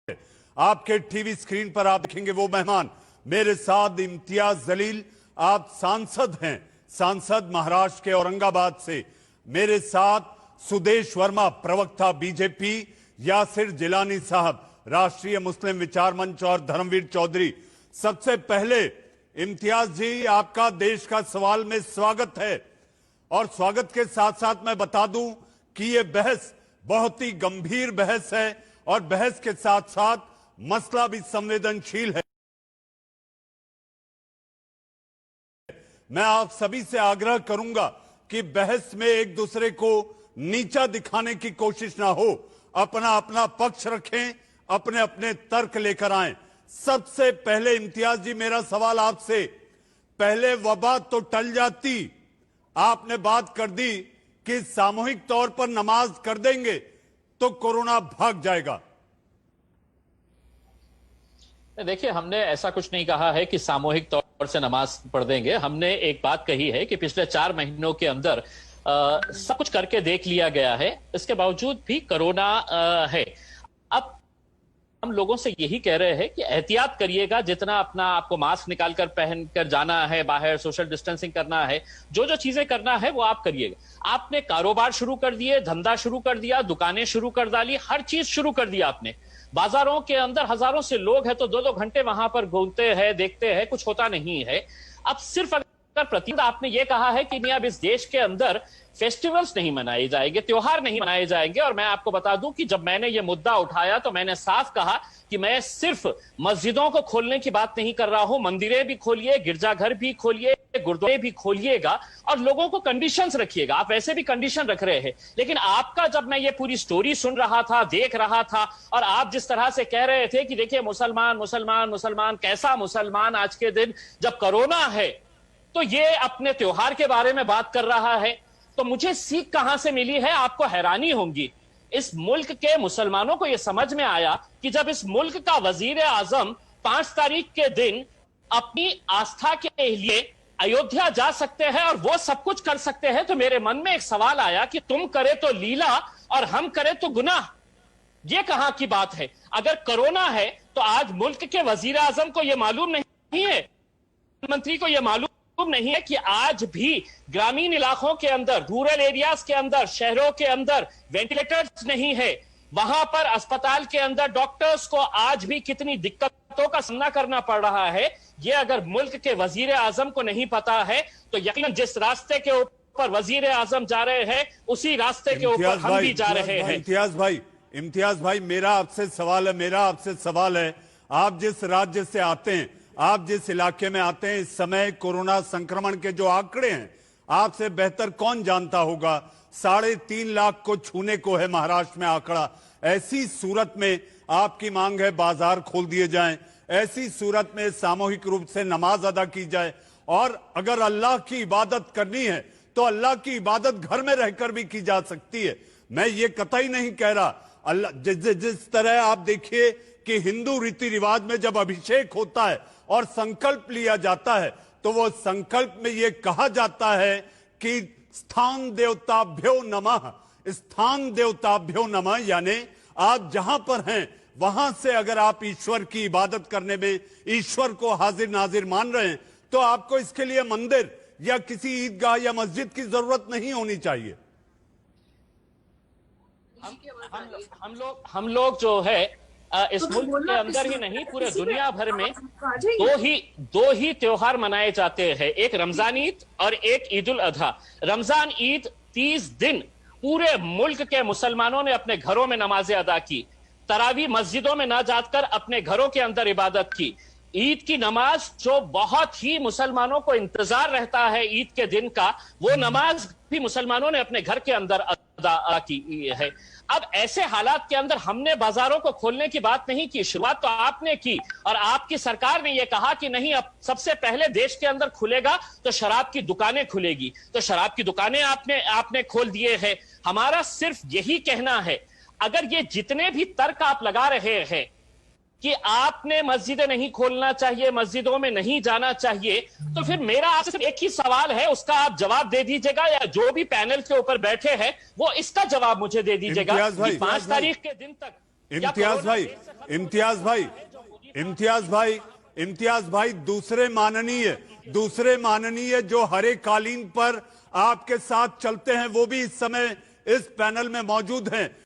आपके TV screen पर आप देखेंगे वो मेहमान। मेरे साथ इम्तियाज जलील, आप सांसद हैं, सांसद महाराष्ट्र के औरंगाबाद से। मेरे साथ सुदेश वर्मा, प्रवक्ता बीजेपी, यासिर जिलानी साहब, राष्ट्रीय मुस्लिम विचार मंच, और धर्मवीर चौधरी। सबसे पहले इम्तियाज जी, आपका देश का सवाल में स्वागत है। और स्वागत के साथ साथ मैं बता दूं कि यह बहस बहुत ही गंभीर बहस है और बहस के साथ साथ मसला भी संवेदनशील है। मैं आप सभी से आग्रह करूंगा कि बहस में एक दूसरे को नीचा दिखाने की कोशिश ना हो, अपना अपना पक्ष रखें, अपने अपने तर्क लेकर आएं। सबसे पहले इम्तियाज जी, मेरा सवाल आपसे, पहले वबा तो टल जाती, आपने बात कर दी कि सामूहिक तौर पर नमाज कर देंगे तो कोरोना भाग जाएगा। देखिए, हमने ऐसा कुछ नहीं कहा है कि सामूहिक तौर से नमाज पढ़ देंगे। हमने एक बात कही है कि पिछले 4 महीनों के अंदर सब कुछ करके देख लिया गया है, इसके बावजूद भी कोरोना है। अब हम लोगों से यही कह रहे हैं कि एहतियात करिएगा, जितना अपना आपको मास्क निकालकर पहनकर जाना है, बाहर सोशल डिस्टेंसिंग करना है, जो जो चीजें करना है वो आप करिएगा। आपने कारोबार शुरू कर दिए, धंधा शुरू कर दिया, दुकानें शुरू कर डाली, हर चीज शुरू कर दिया आपने। बाजारों के अंदर हजारों से लोग हैं तो 2-2 घंटे वहां पर घूमते हैं, देखते हैं, कुछ होता नहीं है। अब सिर्फ अगर प्रतिबंध आपने ये कहा है कि नहीं, अब इस देश के अंदर फेस्टिवल्स नहीं मनाए जाएंगे, त्योहार नहीं मनाए जाएंगे। और मैं आपको बता दूं कि जब मैंने ये मुद्दा उठाया तो मैंने साफ कहा कि मैं सिर्फ मस्जिदों को खोलने की बात नहीं कर रहा हूं, मंदिरें भी खोलिए, गिरजाघर भी खोलिए, गुरुद्वारे भी खोलिएगा और लोगों को कंडीशंस रखिएगा। आप वैसे भी कंडीशन रख रहे हैं, लेकिन आपका जब मैं ये पूरी स्टोरी सुन रहा था, देख रहा था, और आप जिस तरह से कह रहे थे कि देखिए मुसलमान मुसलमान मुसलमान, कैसा मुसलमान आज के दिन जब कोरोना है तो ये अपने त्योहार के बारे में बात कर रहा है, तो मुझे सीख कहां से मिली है आपको हैरानी होगी। इस मुल्क के मुसलमानों को यह समझ में आया कि जब इस मुल्क का वजीर आजम 5 तारीख के दिन अपनी आस्था के लिए अयोध्या जा सकते हैं और वो सब कुछ कर सकते हैं, तो मेरे मन में एक सवाल आया कि तुम करे तो लीला और हम करे तो गुनाह, ये कहां की बात है। अगर कोरोना है तो आज मुल्क के वजीर आजम को यह मालूम नहीं है, प्रधानमंत्री को यह मालूम नहीं है कि आज भी ग्रामीण इलाकों के अंदर, रूरल एरियाज के अंदर, शहरों के अंदर वेंटिलेटर्स नहीं है, वहां पर अस्पताल के अंदर डॉक्टर्स को आज भी कितनी दिक्कतों का सामना करना पड़ रहा है। ये अगर मुल्क के वजीर आजम को नहीं पता है तो यकीनन जिस रास्ते के ऊपर वजीर आजम जा रहे हैं उसी रास्ते के ऊपर हम भी जा रहे हैं। इम्तियाज भाई, मेरा आपसे सवाल है, आप जिस राज्य से आते हैं, आप जिस इलाके में आते हैं, इस समय कोरोना संक्रमण के जो आंकड़े हैं आपसे बेहतर कौन जानता होगा। 3.5 लाख को छूने को है महाराष्ट्र में आंकड़ा। ऐसी सूरत में आपकी मांग है बाजार खोल दिए जाएं, ऐसी सूरत में सामूहिक रूप से नमाज अदा की जाए, और अगर अल्लाह की इबादत करनी है तो अल्लाह की इबादत घर में रहकर भी की जा सकती है। मैं ये कतई नहीं कह रहा, अल्लाह जिस तरह आप देखिए कि हिंदू रीति रिवाज में जब अभिषेक होता है और संकल्प लिया जाता है तो वो संकल्प में ये कहा जाता है कि स्थान देवताभ्यो नमः, स्थान देवताभ्यो नमः, यानी आप जहां पर हैं वहां से अगर आप ईश्वर की इबादत करने में ईश्वर को हाजिर नाजिर मान रहे हैं तो आपको इसके लिए मंदिर या किसी ईदगाह या मस्जिद की जरूरत नहीं होनी चाहिए। हम लोग जो है इस मुल्क के अंदर ही नहीं, पूरे दुनिया भर में दो ही त्योहार मनाए जाते हैं, एक रमजान ईद और एक ईद उल अजहा। रमजान ईद 30 दिन पूरे मुल्क के मुसलमानों ने अपने घरों में नमाजें अदा की, तरावी मस्जिदों में ना जाकर अपने घरों के अंदर इबादत की। ईद की नमाज जो बहुत ही मुसलमानों को इंतजार रहता है ईद के दिन का, वो नमाज भी मुसलमानों ने अपने घर के अंदर अदा की है। अब ऐसे हालात के अंदर हमने बाजारों को खोलने की बात नहीं की, शुरुआत तो आपने की और आपकी सरकार ने यह कहा कि नहीं, अब सबसे पहले देश के अंदर खुलेगा तो शराब की दुकानें खुलेगी, तो शराब की दुकानें आपने खोल दिए हैं। हमारा सिर्फ यही कहना है, अगर ये जितने भी तर्क आप लगा रहे हैं कि आपने मस्जिदें नहीं खोलना चाहिए, मस्जिदों में नहीं जाना चाहिए, तो फिर मेरा आपसे सिर्फ एक ही सवाल है, उसका आप जवाब दे दीजिएगा, या जो भी पैनल के ऊपर बैठे हैं वो इसका जवाब मुझे दे दीजिएगा कि 5 तारीख के दिन तक इम्तियाज भाई, इम्तियाज भाई, इम्तियाज भाई, दूसरे माननीय जो हरे कालीन पर आपके साथ चलते हैं वो भी इस समय इस पैनल में मौजूद हैं।